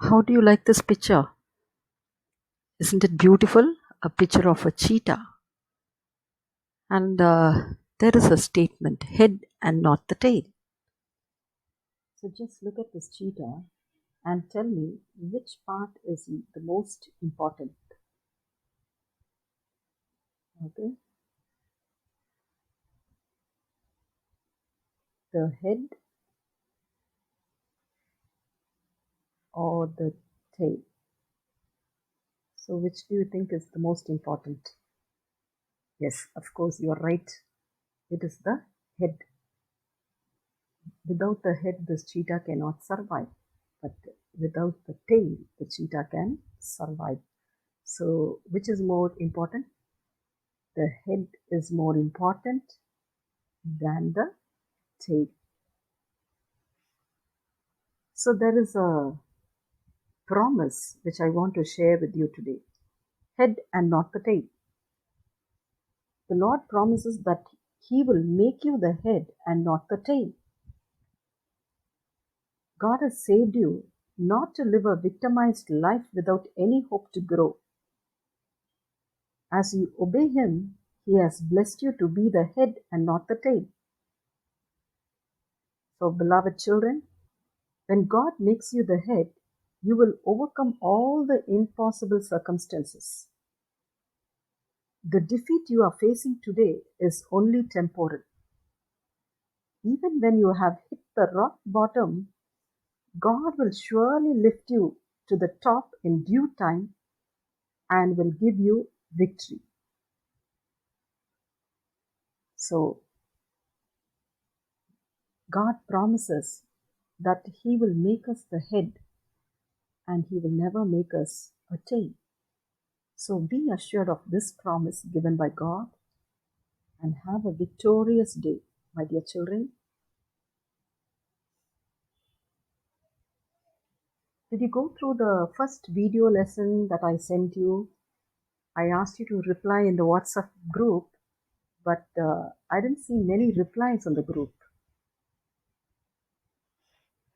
How do you like this picture? Isn't it beautiful? A picture of a cheetah. And there is a statement, head and not the tail. So just look at this cheetah and tell me which part is the most important. Okay, the head or the tail. So which do you think is the most important? Yes, of course, you're right. It is the head. Without the head, this cheetah cannot survive. But without the tail, the cheetah can survive. So, which is more important? The head is more important than the tail. So, there is a promise which I want to share with you today, head and not the tail. The Lord promises that He will make you the head and not the tail. God has saved you not to live a victimized life without any hope to grow. As you obey Him, He has blessed you to be the head and not the tail. So, beloved children, when God makes you the head, you will overcome all the impossible circumstances. The defeat you are facing today is only temporal. Even when you have hit the rock bottom, God will surely lift you to the top in due time and will give you victory. So, God promises that He will make us the head and He will never make us a tail. So be assured of this promise given by God and have a victorious day, my dear children. Did you go through the first video lesson that I sent you? I asked you to reply in the WhatsApp group, but I didn't see many replies on the group.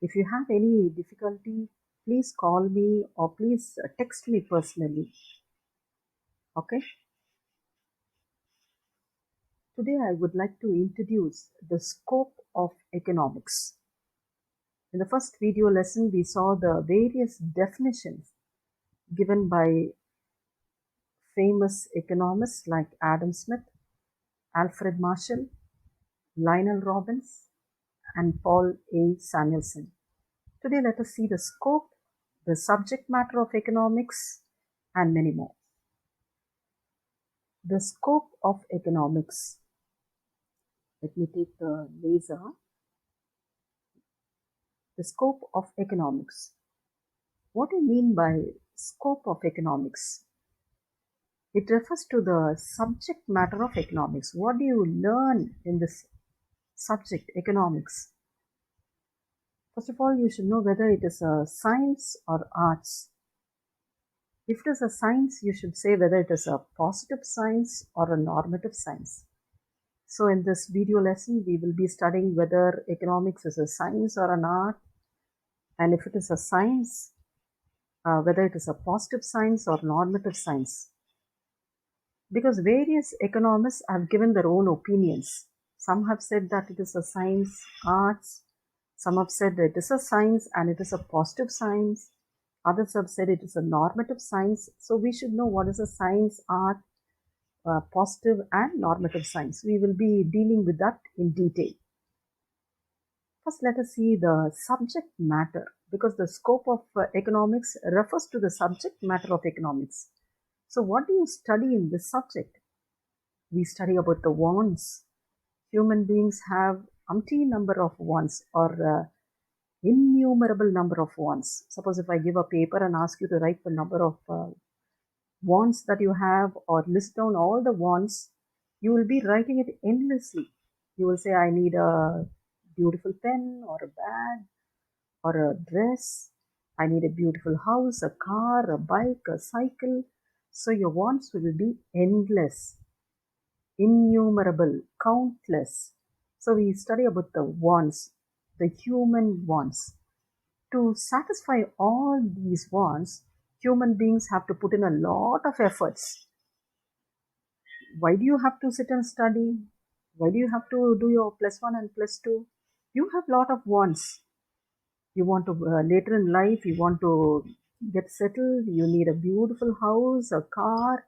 If you have any difficulty, please call me or please text me personally. Okay? Today I would like to introduce the scope of economics. In the first video lesson, we saw the various definitions given by famous economists like Adam Smith, Alfred Marshall, Lionel Robbins, and Paul A. Samuelson. Today, let us see the scope, the subject matter of economics, and many more. The scope of economics. Let me take the laser. The scope of economics. What do you mean by scope of economics? It refers to the subject matter of economics. What do you learn in this subject, economics? First of all, you should know whether it is a science or arts. If it is a science, you should say whether it is a positive science or a normative science. So in this video lesson, we will be studying whether economics is a science or an art, and if it is a science, whether it is a positive science or normative science. Because various economists have given their own opinions. Some have said that it is a science, arts. Some have said that it is a science and it is a positive science. Others have said it is a normative science. So we should know what is a science, art, positive and normative science. We will be dealing with that in detail. First, let us see the subject matter, because the scope of economics refers to the subject matter of economics. So what do you study in this subject? We study about the wants. Human beings have umpteen number of wants, or innumerable number of wants. Suppose if I give a paper and ask you to write the number of wants that you have or list down all the wants, you will be writing it endlessly. You will say, I need a beautiful pen or a bag or a dress. I need a beautiful house, a car, a bike, a cycle. So your wants will be endless, innumerable, countless. So we study about the wants, the human wants. To satisfy all these wants, human beings have to put in a lot of efforts. Why do you have to sit and study? Why do you have to do your +1 and +2? You have lot of wants. You want to, later in life, you want to get settled, you need a beautiful house, a car,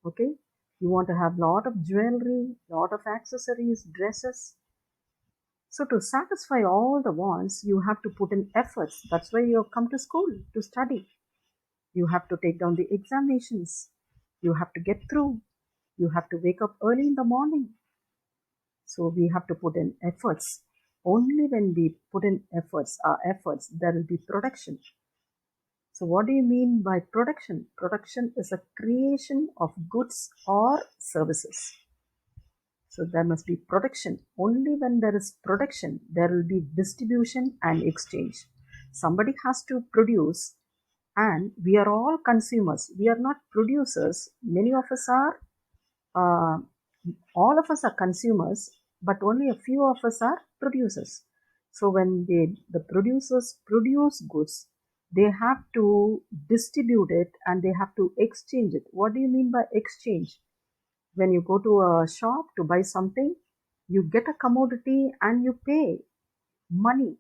okay? You want to have lot of jewelry, lot of accessories, dresses. So to satisfy all the wants, you have to put in efforts. That's why you have come to school to study. You have to take down the examinations. You have to get through. You have to wake up early in the morning. So we have to put in efforts. Only when we put in efforts, there will be production. So what do you mean by production? Production is a creation of goods or services. So there must be production. Only when there is production, there will be distribution and exchange. Somebody has to produce, and we are all consumers. We are not producers. Many of us are, uh, all of us are consumers, but only a few of us are producers. So when the producers produce goods, they have to distribute it and they have to exchange it. What do you mean by exchange? When you go to a shop to buy something, you get a commodity and you pay money.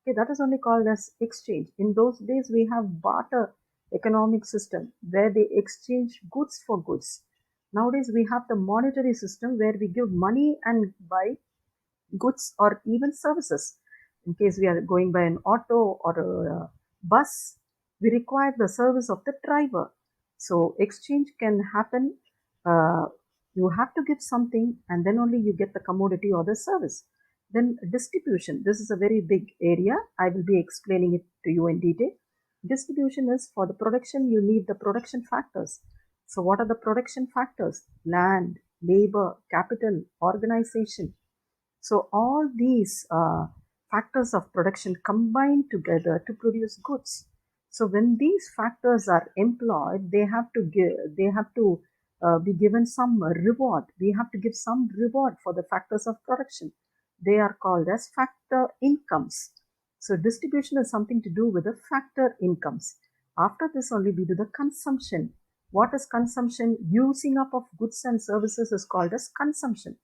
Okay, that is only called as exchange. In those days, we have barter economic system where they exchange goods for goods. Nowadays, we have the monetary system where we give money and buy goods or even services. In case we are going by an auto or a bus, we require the service of the driver. So exchange can happen. Uh, you have to give something and then only you get the commodity or the service. Then distribution. This is a very big area. I will be explaining it to you in detail. Distribution is for the production, you need the production factors. So what are the production factors? Land, labor, capital, organization. So all these factors of production combine together to produce goods. So when these factors are employed, they have to be given some reward. We have to give some reward for the factors of production. They are called as factor incomes. So distribution is something to do with the factor incomes. After this only we do the consumption. What is consumption? Using up of goods and services is called as consumption.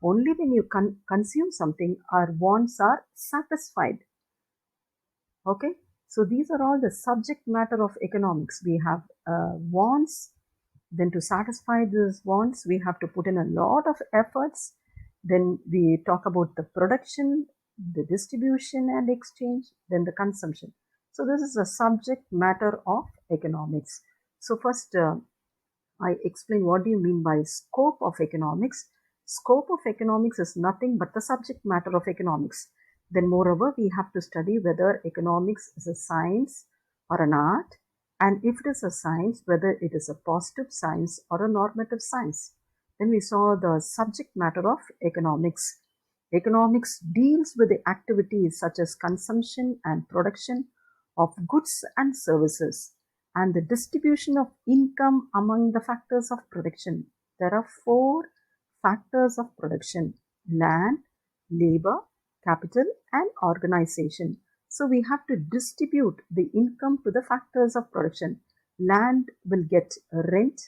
Only when you consume something, our wants are satisfied. Okay, so these are all the subject matter of economics. We have wants, then to satisfy these wants, we have to put in a lot of efforts. Then we talk about the production, the distribution and exchange, then the consumption. So this is a subject matter of economics. So first, I explain what do you mean by scope of economics. Scope of economics is nothing but the subject matter of economics. Then moreover, we have to study whether economics is a science or an art, and if it is a science, whether it is a positive science or a normative science. Then we saw the subject matter of economics. Economics deals with the activities such as consumption and production of goods and services and the distribution of income among the factors of production. There are 4 factors of production: land, labor, capital, and organization. So we have to distribute the income to the factors of production. Land will get rent,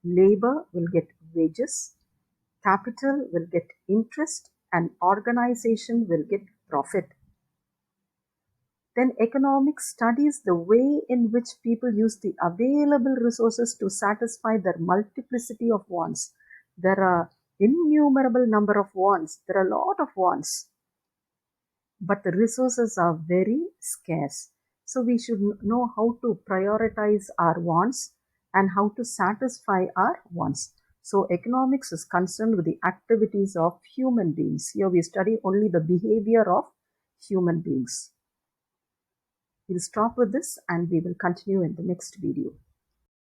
labor will get wages, capital will get interest, and organization will get profit. Then economics studies the way in which people use the available resources to satisfy their multiplicity of wants. There are innumerable number of wants. There are a lot of wants, but the resources are very scarce. So we should know how to prioritize our wants and how to satisfy our wants. So economics is concerned with the activities of human beings. Here we study only the behavior of human beings. We'll stop with this and we will continue in the next video.